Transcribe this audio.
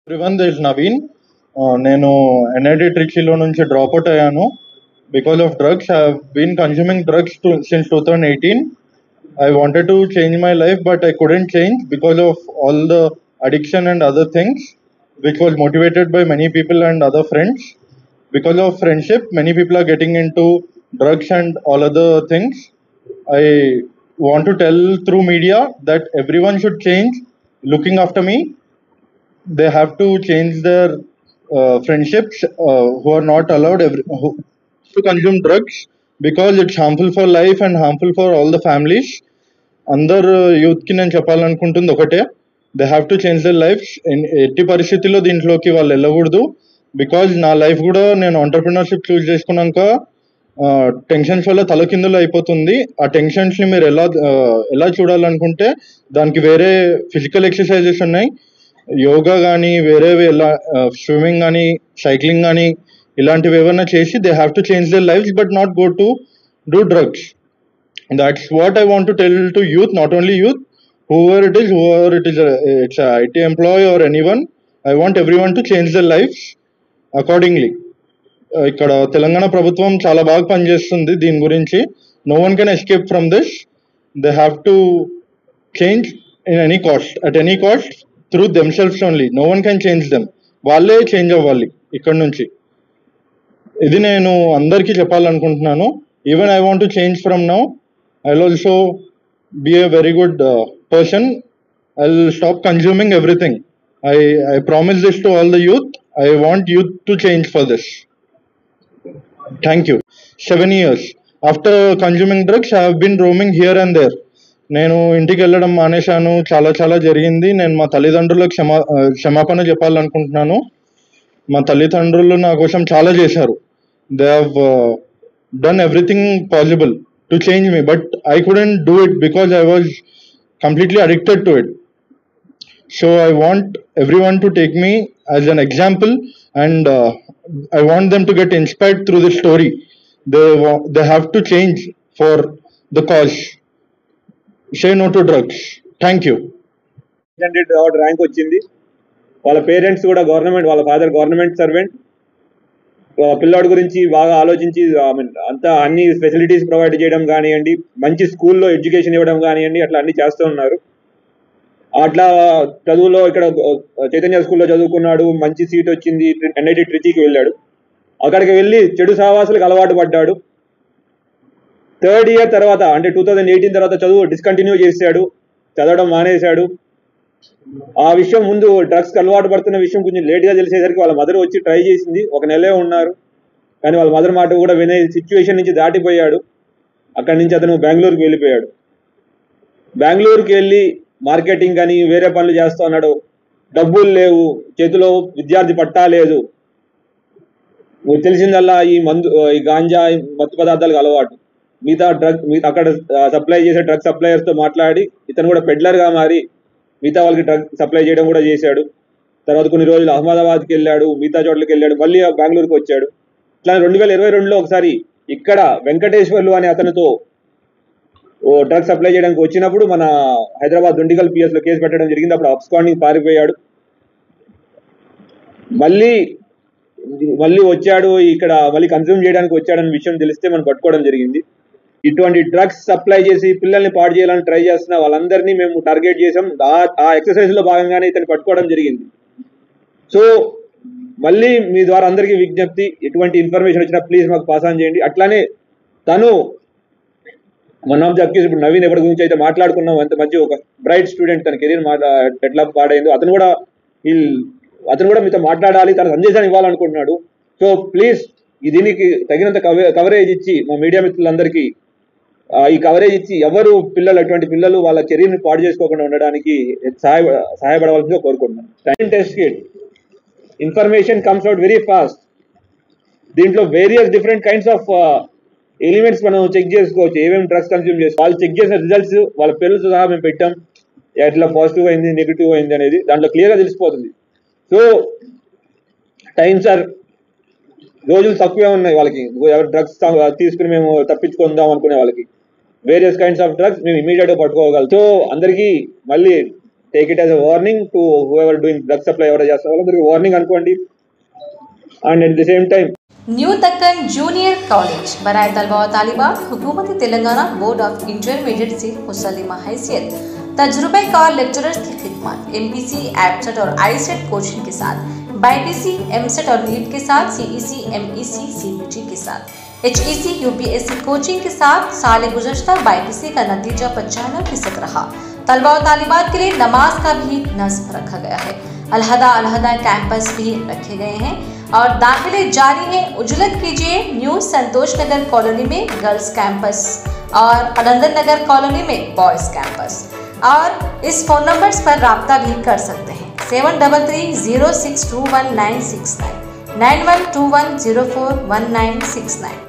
Everyone, this is Naveen. నేను NIT ట్రిచీలో నుంచి డ్రాప్ అవుట్ అయ్యాను because of drugs. I have been consuming drugs since 2018. I wanted to change my life, but I couldn't change because of all the addiction and other things, which was motivated by many people and other friends. Because of friendship, many people are getting into drugs and all other things. I want to tell through media that everyone should change. Looking after me, they have to change their friendships who are not allowed to consume drugs because it's harmful for life and harmful for all the families. అందరు యూత్కి నేను చెప్పాలనుకుంటుంది ఒకటే, they have to change their life. ఎట్టి పరిస్థితుల్లో దీంట్లోకి వాళ్ళు వెళ్ళకూడదు. Because నా లైఫ్ కూడా నేను ఎంటర్ప్రినర్షిప్ చూస్ చేసుకున్నాక టెన్షన్స్ వల్ల తలకిందులు అయిపోతుంది. ఆ టెన్షన్స్ని మీరు ఎలా చూడాలనుకుంటే దానికి వేరే ఫిజికల్ ఎక్సర్సైజెస్ ఉన్నాయి. యోగా కానీ వేరేవి ఎలా స్విమ్మింగ్ కానీ సైక్లింగ్ కానీ ఇలాంటివి ఏమైనా చేసి they have to change their life but not go to do drugs. That's what I want to tell to youth, not only youth, whoever it is, it's a IT employee or anyone. I want everyone to change their lives accordingly. ఇక్కడ తెలంగాణ ప్రభుత్వం చాలా బాగా పనిచేస్తుంది దీని గురించి. No one can escape from this. They have to change in any cost, at any cost, through themselves only. No one can change them. వాళ్ళే change అవ్వాలి ఇక్కడ నుంచి. ఇది నేను అందరికీ చెప్పాలనుకుంటున్నాను. Even I want to change from now. I'll also be a very good person. I'll stop consuming everything. I promise this to all the youth. I want youth to change for this. Thank you. 7 years. After consuming drugs, I have been roaming here and there. నేను ఇంటికి వెళ్ళడం మానేశాను. చాలా జరిగింది. నేను మా తల్లిదండ్రులకు క్షమాపణ చెప్పాలనుకుంటున్నాను. మా తల్లిదండ్రులు నా కోసం చాలా చేశారు. They have done everything possible to change me, but I couldn't do it because I was completely addicted to it. So I want everyone to take me as an example, and I want them to get inspired through this story. They have to change for the cause. Say no to drugs. Thank you. Rank వచ్చింది. వాళ్ళ parents కూడా government, వాళ్ళ father government servant. పిల్లాడి గురించి బాగా ఆలోచించి అంతా అన్ని ఫెసిలిటీస్ ప్రొవైడ్ చేయడం కానివ్వండి, మంచి స్కూల్లో ఎడ్యుకేషన్ ఇవ్వడం కానివ్వండి, అట్లా అన్ని చేస్తూ ఉన్నారు. అట్లా చదువులో ఇక్కడ చైతన్య స్కూల్లో చదువుకున్నాడు, మంచి సీట్ వచ్చింది, ఎన్ఐటి ట్రిచీకి వెళ్ళాడు. అక్కడికి వెళ్ళి చెడు సహవాసులకు అలవాటు పడ్డాడు. 3rd ఇయర్ తర్వాత అంటే 2018 తర్వాత చదువు డిస్కంటిన్యూ చేశాడు, చదవడం మానేశాడు. ఆ విషయం ముందు డ్రగ్స్కి అలవాటు పడుతున్న విషయం కొంచెం లేట్గా తెలిసేసరికి వాళ్ళ మదర్ వచ్చి ట్రై చేసింది. 1 నెలే ఉన్నారు, కానీ వాళ్ళ మదర్ మాట కూడా వినే సిచ్యువేషన్ నుంచి దాటిపోయాడు. అక్కడి నుంచి అతను బెంగళూరుకి వెళ్ళిపోయాడు. బెంగళూరుకి వెళ్ళి మార్కెటింగ్ అని వేరే పనులు చేస్తూ ఉన్నాడు. డబ్బులు లేవు, చేతిలో విద్యార్థి పట్టా లేదు. తెలిసిందల్లా ఈ గాంజా, మత్తు పదార్థాలకు అలవాటు. మిగతా అక్కడ సప్లై చేసే డ్రగ్ సప్లయర్స్తో మాట్లాడి ఇతను కూడా పెడ్లర్గా మారి మిగతా వాళ్ళకి డ్రగ్ సప్లై చేయడం కూడా చేశాడు. తర్వాత కొన్ని రోజులు అహ్మదాబాద్కి వెళ్ళాడు, మిగతా చోట్లకి వెళ్ళాడు, మళ్ళీ బెంగళూరుకి వచ్చాడు. ఇట్లా 2022లో ఒకసారి ఇక్కడ వెంకటేశ్వర్లు అనే అతనితో డ్రగ్ సప్లై చేయడానికి వచ్చినప్పుడు మన హైదరాబాద్ దుండిగల్ పిఎస్లో కేసు పెట్టడం జరిగింది. అప్పుడు అబ్స్కాండింగ్ పారిపోయాడు. మళ్ళీ వచ్చాడు, ఇక్కడ మళ్ళీ కన్స్యూమ్ చేయడానికి వచ్చాడని విషయం తెలిస్తే మనం పట్టుకోవడం జరిగింది. ఇటువంటి డ్రగ్స్ సప్లై చేసి పిల్లల్ని పాడు చేయాలని ట్రై చేస్తున్న వాళ్ళందరినీ మేము టార్గెట్ చేసాం. ఆ ఎక్సర్సైజ్లో భాగంగానే ఇతను పట్టుకోవడం జరిగింది. సో మళ్ళీ మీ ద్వారా అందరికీ విజ్ఞప్తి, ఎటువంటి ఇన్ఫర్మేషన్ వచ్చినా ప్లీజ్ మాకు పాస్ ఆన్ చేయండి. అట్లానే తను వన్ ఆఫ్ ది అక్యూజ్, ఇప్పుడు నవీన్ ఎవరి గురించి అయితే మాట్లాడుకున్నాం, అంత మంచి ఒక బ్రైట్ స్టూడెంట్, తన కెరీర్ ఎట్లా పాడైందో అతను కూడా మీతో మాట్లాడాలి, తన సందేశాన్ని ఇవ్వాలనుకుంటున్నాడు. సో ప్లీజ్ దీనికి తగినంత కవరేజ్ ఇచ్చి మా మీడియా మిత్రులందరికీ ఈ కవరేజ్ ఇచ్చి ఎవరు అటువంటి పిల్లలు వాళ్ళ కెరీర్ని పాడు చేసుకోకుండా ఉండడానికి సహాయపడవలసిందిగా కోరుకుంటున్నాను. Test kit information comes out very fast. దీంట్లో various different kinds of elements మనం చెక్ చేసుకోవచ్చు. ఏమేమి డ్రగ్స్ కన్స్యూమ్ చేసి వాళ్ళు చెక్ చేసిన రిజల్ట్స్ వాళ్ళ పేర్లతో సహా మేము పెట్టాం. ఎట్లా పాజిటివ్ అయింది, నెగిటివ్ అయింది అనేది దాంట్లో క్లియర్గా తెలిసిపోతుంది. సో టైమ్స్ ఆర్ రోజులు తక్కువే ఉన్నాయి వాళ్ళకి. ఎవరు డ్రగ్స్ తీసుకుని మేము తప్పించుకుందాం అనుకునే వాళ్ళకి వేరియస్ కైండ్స్ ఆఫ్ డ్రగ్స్ మేము ఇమీడియట్గా పట్టుకోగలం. సో అందరికీ మళ్ళీ take it as a warning to whoever doing drug supply ఎవరైతే చేస్తారో వాళ్ళందరికీ వార్నింగ్ అనుకోండి. And at the same time new Deccan junior college बराए तलबा व तालिबात हुकूमत तेलंगाना बोर्ड ऑफ इंटरमीडिएट से मुसल्लिमा हैसियत तजुर्बेकार लेक्चरर्स की खिदमत MPC, एपसेट और आईसेट कोचिंग के साथ BITC, एमसेट और नीट के साथ CEC, MEC, CBT के साथ HEC, UPSC कोचिंग के साथ साल गुज़श्ता BITC का नतीजा 95% रहा. तलबा व तालिबात के लिए नमाज का भी नस्ब रखा गया है. अलहदा कैंपस भी रखे गए हैं और दाखिले जारी है. उजलत कीजिए न्यू संतोष नगर कॉलोनी में गर्ल्स कैंपस और अनंदन नगर कॉलोनी में बॉयज़ कैंपस. और इस फ़ोन नंबर्स पर रब्ता भी कर सकते हैं 7330621969 9121041969.